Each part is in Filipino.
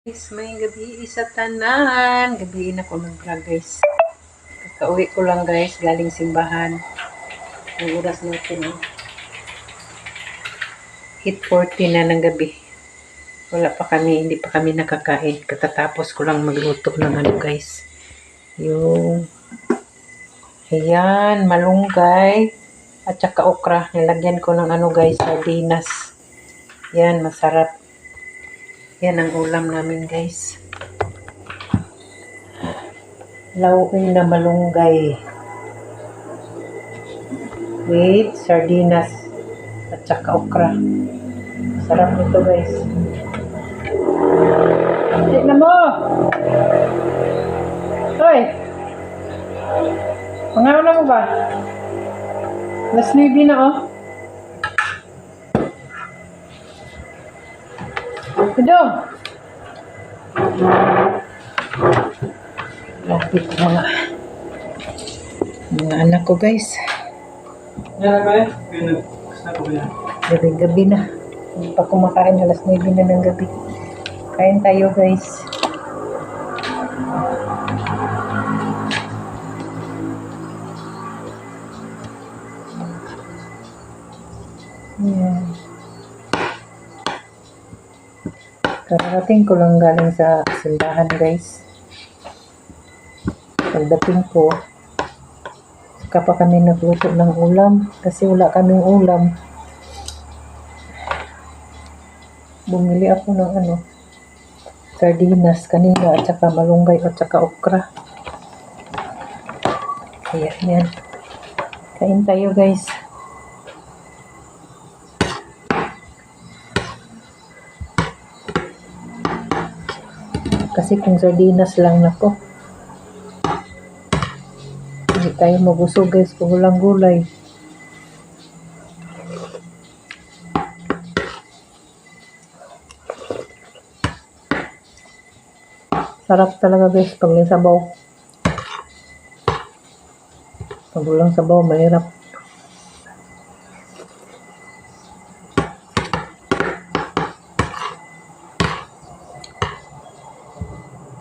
Guys, may gabi isa tanan. Gabi na ko nag-vlog guys. Kakauwi ko lang guys, galing simbahan. Ang oras natin 8:40 na ng gabi. Wala pa kami, hindi pa kami nakakain. Katatapos ko lang magluto ng ano guys. Yung, ayan, malunggay. At saka okra. Nilagyan ko ng ano guys, sardinas. Yan, masarap. Yan ang ulam namin guys. Lauin na malunggay with sardinas at saka okra. Sarap nito guys. Tignan mo! Hoy! Pangaraw na mo ba? Last navy na oh. Ito! Lapit mga anak ko guys. Gabi-gabi na. Hindi pa kumakain. Alas 9 na ng gabi. Kain tayo guys. Yan. Kararating ko lang galing sa simbahan guys. Pagdating ko, saka pa kami nagluto ng ulam kasi wala kaming ulam. Bumili ako ng sardinas kanina at saka malunggay at saka okra. Kaya yan. Kain tayo guys. Kasi kung sardinas lang na po, hindi tayo mabusog guys kung walang gulay. Sarap talaga guys pag may sabaw. Pag walang sabaw, mahirap.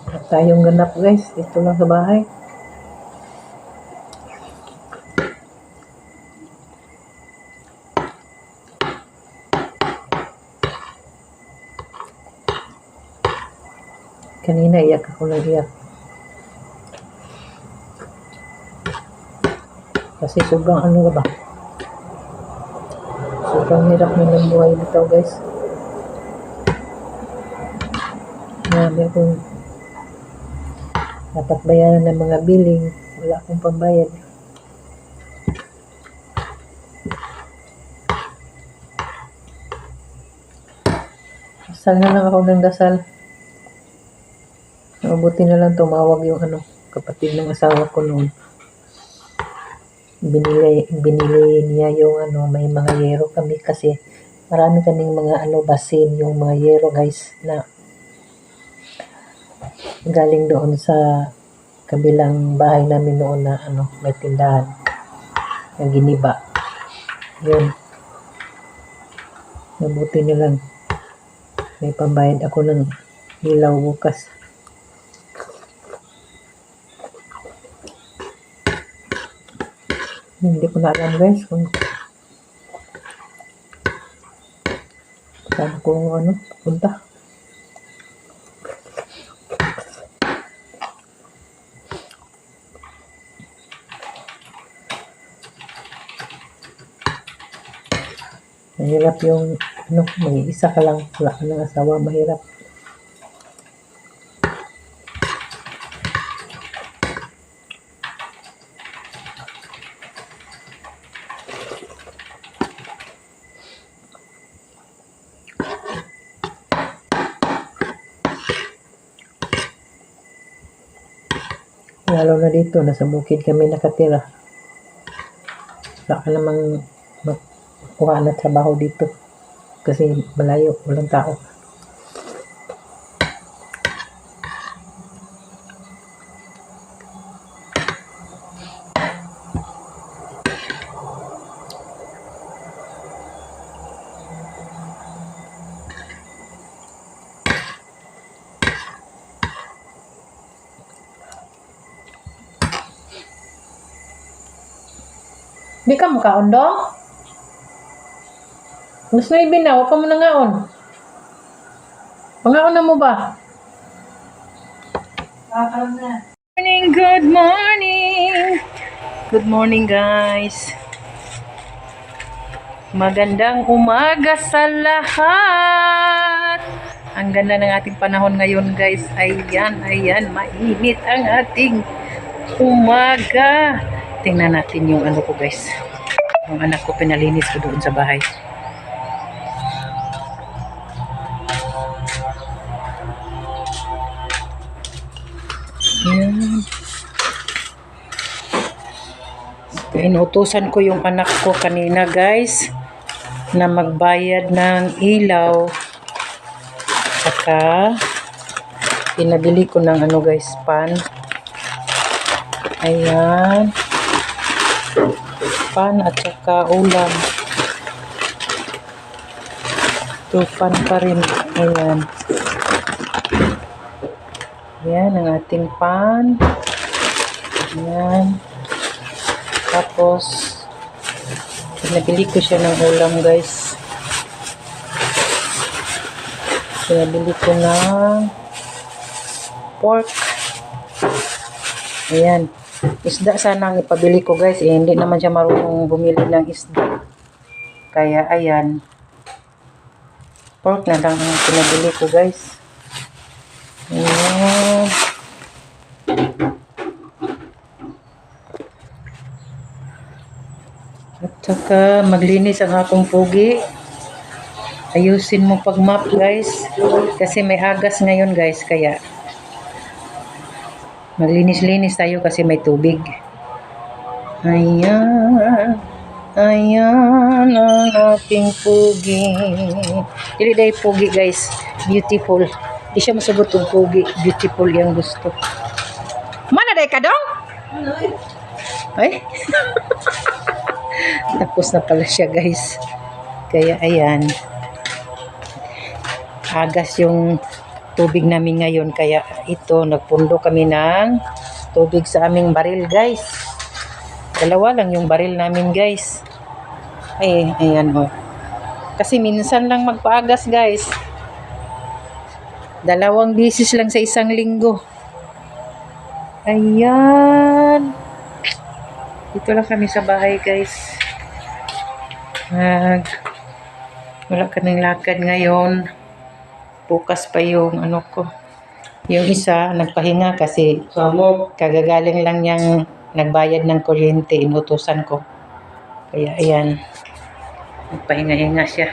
At tayong ganap guys, dito lang sa bahay. Kanina iyak ako ng iyak. Kasi sobrang ba? Sobrang hirap na ng buhay nito guys. Marami akong dapat bayaran ng mga billing. Wala akong pambayad. Dasal na lang ako ng dasal. Mabuti na lang tumawag yung kapatid ng asawa ko noon. Binili niya yung may mga yero kami kasi marami kaming mga basin, yung mga yero guys na galing doon sa kabilang bahay namin noon na may tindahan na giniba. Yun. Mabuti na lang may pambayad ako ng ilaw bukas. Hindi ko na alam guys kung saan ko punta. Mahirap yung may isa ka lang, wala ka ng asawa, mahirap. Lalo na dito, nasa bukid kami nakatira. Wala ka namang makuha na trabaho dito. Kasi malayo, walang tao. Di ka makaon dong? Mas na ibin na, huwag ka mo nangaon. Pangaon na mo ba? Morning, good morning! Good morning, guys. Magandang umaga sa lahat. Ang ganda ng ating panahon ngayon, guys. Ayan, mainit ang ating umaga. Tingnan natin yung ano ko, guys. Yung anak ko, pinalinis ko doon sa bahay. Ayan. Inutusan ko yung anak ko kanina, guys, na magbayad ng ilaw. Saka pinabili ko ng ano, guys, pan. Ayan. Pan at saka ulam. Ito, pan pa rin. Ayan. Ayan ang ating pan. Ayan. Tapos, pinabili ko siya ng ulam, guys. Pinabili ko ng pork. Ayan. Isda sana ang ipabili ko, guys. Hindi naman siya marunong bumili ng isda. Kaya, ayan. Pork na lang ang pinabili ko, guys. Ayan. At saka maglinis ang akong pugi. Ayusin mo pag map, guys. Kasi may agas ngayon, guys. Kaya maglinis-linis tayo kasi may tubig. Ayan. Ayan ang ating pugi. Dili dahil pugi, guys. Beautiful. Di siya masugot yung pugi. Beautiful yung gusto. Mana day ka dong? Ay? Tapos na pala siya, guys. Kaya ayan. Agas yung tubig namin ngayon. Kaya ito, nagpundo kami ng tubig sa aming baril, guys. Dalawa lang yung baril namin, guys. Ay, ayan o. Kasi minsan lang magpaagas, guys. 2 bisis lang sa isang linggo. Ayan. Dito lang kami sa bahay, guys. Wala kaming lakad ngayon. Bukas pa yung ano ko. Yung isa, nagpahinga kasi kagagaling lang niyang nagbayad ng kuryente. Inutusan ko. Kaya, ayan. Nagpahinga-hinga siya.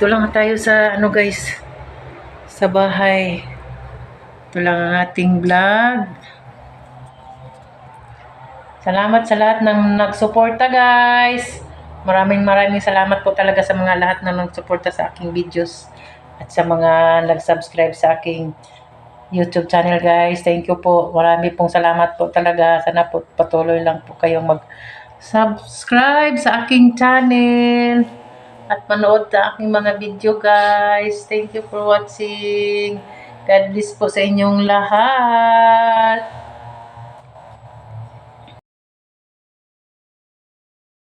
Ito lang tayo sa ano, guys. Sa bahay. Ito lang ang ating vlog. Salamat sa lahat ng nagsuporta, guys. Maraming salamat po talaga sa mga lahat na nagsuporta sa aking videos at sa mga nag-subscribe sa aking YouTube channel, guys. Thank you po. Marami pong salamat po talaga. Sana po patuloy lang po kayong mag-subscribe sa aking channel at manood sa aking mga video, guys. Thank you for watching. God bless po sa inyong lahat.